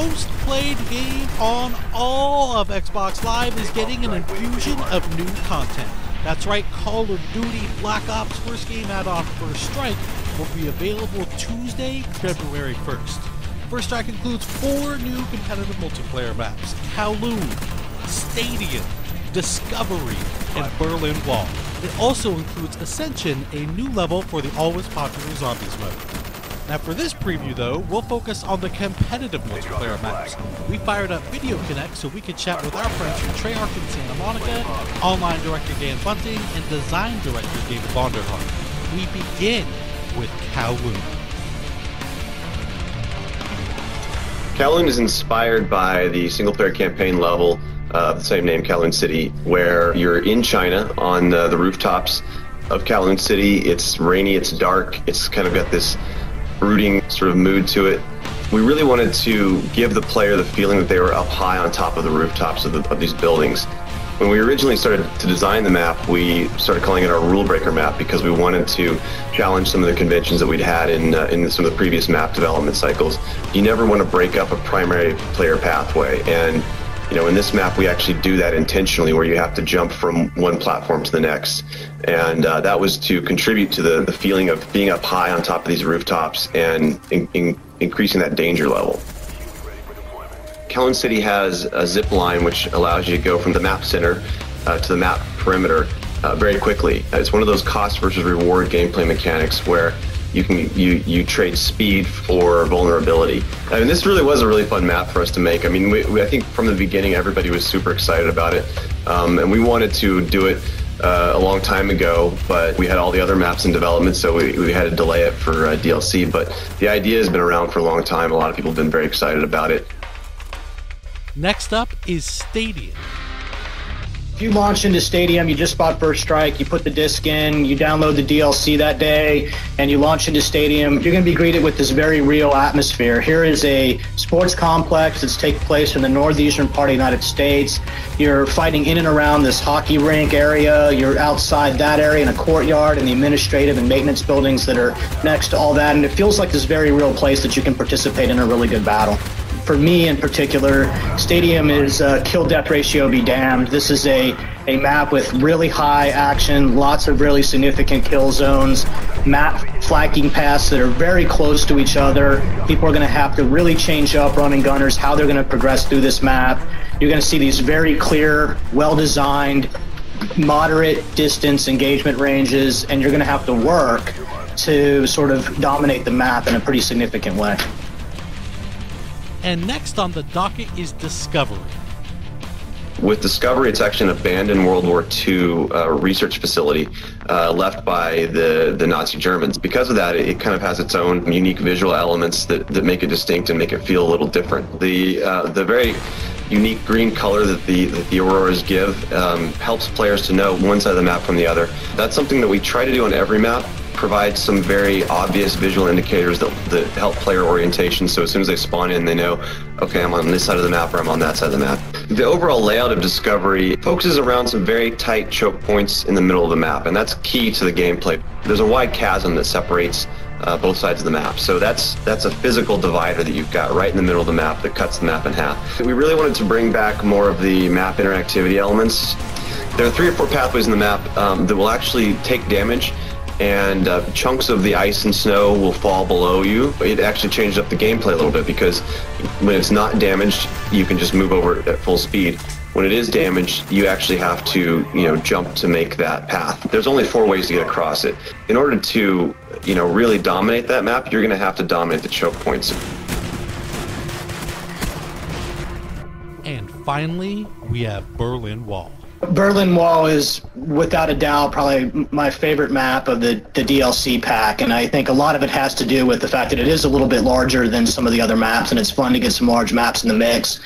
most played game on all of Xbox Live is getting an infusion of new content. That's right, Call of Duty Black Ops first game add-on First Strike will be available Tuesday, February 1st. First Strike includes 4 new competitive multiplayer maps: Kowloon, Stadium, Discovery, and Berlin Wall. It also includes Ascension, a new level for the always popular Zombies mode. Now for this preview though, we'll focus on the competitive multiplayer maps. We fired up Video Connect so we could chat with our friends from Treyarch in Santa Monica, online director Dan Bunting, and design director David Vonderhaar. We begin with Kowloon. Kowloon is inspired by the single-player campaign level of the same name, Kowloon City, where you're in China on the rooftops of Kowloon City. It's rainy, it's dark, it's kind of got this brooding sort of mood to it. We really wanted to give the player the feeling that they were up high on top of the rooftops of these buildings. When we originally started to design the map, we started calling it our rule breaker map because we wanted to challenge some of the conventions that we'd had in some of the previous map development cycles. You never want to break up a primary player pathway, and in this map, we actually do that intentionally, where you have to jump from one platform to the next. And that was to contribute to the feeling of being up high on top of these rooftops and increasing that danger level. Kowloon City has a zip line which allows you to go from the map center to the map perimeter very quickly. It's one of those cost versus reward gameplay mechanics where you trade speed for vulnerability. I mean, this really was a really fun map for us to make. I mean, I think from the beginning everybody was super excited about it, and we wanted to do it a long time ago, but we had all the other maps in development, so we had to delay it for DLC. But the idea has been around for a long time. A lot of people have been very excited about it. Next up is Stadium. If you launch into Stadium, you just bought First Strike, you put the disc in, you download the DLC that day, and you launch into Stadium, you're going to be greeted with this very real atmosphere. Here is a sports complex that's taking place in the northeastern part of the United States. You're fighting in and around this hockey rink area. You're outside that area in a courtyard and the administrative and maintenance buildings that are next to all that, and it feels like this very real place that you can participate in a really good battle. For me in particular, Stadium is kill-death ratio be damned. This is a map with really high action, lots of really significant kill zones, map flanking paths that are very close to each other. People are going to have to really change up running gunners, how they're going to progress through this map. You're going to see these very clear, well-designed, moderate distance engagement ranges, and you're going to have to work to sort of dominate the map in a pretty significant way. And next on the docket is Discovery. With Discovery, it's actually an abandoned World War II research facility left by the Nazi Germans. Because of that, it kind of has its own unique visual elements that make it distinct and make it feel a little different. The very unique green color that the auroras give helps players to know one side of the map from the other. That's something that we try to do on every map. Provide some very obvious visual indicators that help player orientation, so as soon as they spawn in, they know, okay, I'm on this side of the map or I'm on that side of the map. The overall layout of Discovery focuses around some very tight choke points in the middle of the map, and that's key to the gameplay. There's a wide chasm that separates both sides of the map, so that's a physical divider that you've got right in the middle of the map that cuts the map in half. We really wanted to bring back more of the map interactivity elements. There are 3 or 4 pathways in the map that will actually take damage, and chunks of the ice and snow will fall below you. It actually changed up the gameplay a little bit, because when it's not damaged, you can just move over at full speed. When it is damaged, you actually have to, jump to make that path. There's only 4 ways to get across it. In order to, really dominate that map, you're going to have to dominate the choke points. And finally, we have Berlin Wall. Berlin Wall is, without a doubt, probably my favorite map of the DLC pack, and I think a lot of it has to do with the fact that it is a little bit larger than some of the other maps, and it's fun to get some large maps in the mix.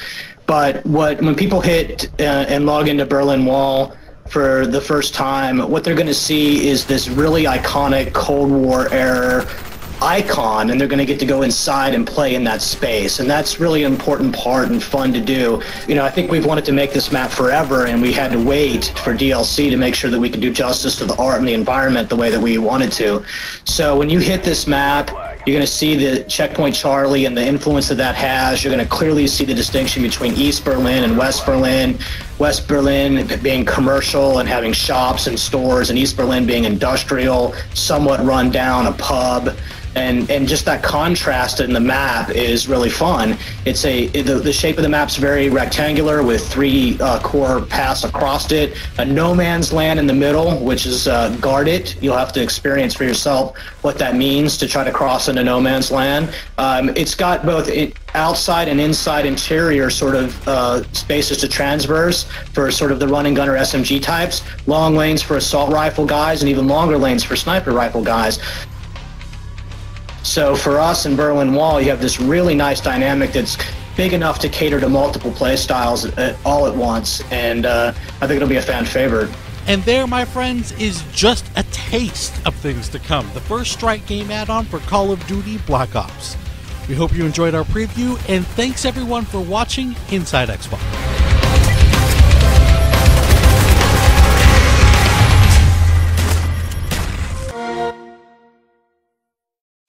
But when people hit and log into Berlin Wall for the first time, what they're going to see is this really iconic Cold War era icon, and they're going to get to go inside and play in that space, and that's really an important part and fun to do. I think we've wanted to make this map forever, and we had to wait for DLC to make sure that we could do justice to the art and the environment the way that we wanted to. So when you hit this map, You're going to see the Checkpoint Charlie and the influence that has. You're going to clearly see the distinction between East Berlin and West Berlin. West Berlin being commercial and having shops and stores, and East Berlin being industrial, somewhat run down, a pub. And just that contrast in the map is really fun. The shape of the map's very rectangular with 3 core paths across it, a no man's land in the middle, which is guarded. You'll have to experience for yourself what that means to try to cross into no man's land. It's got both outside and inside interior sort of spaces to transverse for sort of the run and gunner SMG types, long lanes for assault rifle guys, and even longer lanes for sniper rifle guys. So for us in Berlin Wall, you have this really nice dynamic that's big enough to cater to multiple play styles all at once, and I think it'll be a fan favorite. And there, my friends, is just a taste of things to come. The First Strike game add-on for Call of Duty Black Ops. We hope you enjoyed our preview, and thanks everyone for watching Inside Xbox.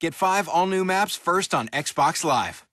Get 5 all-new maps first on Xbox Live.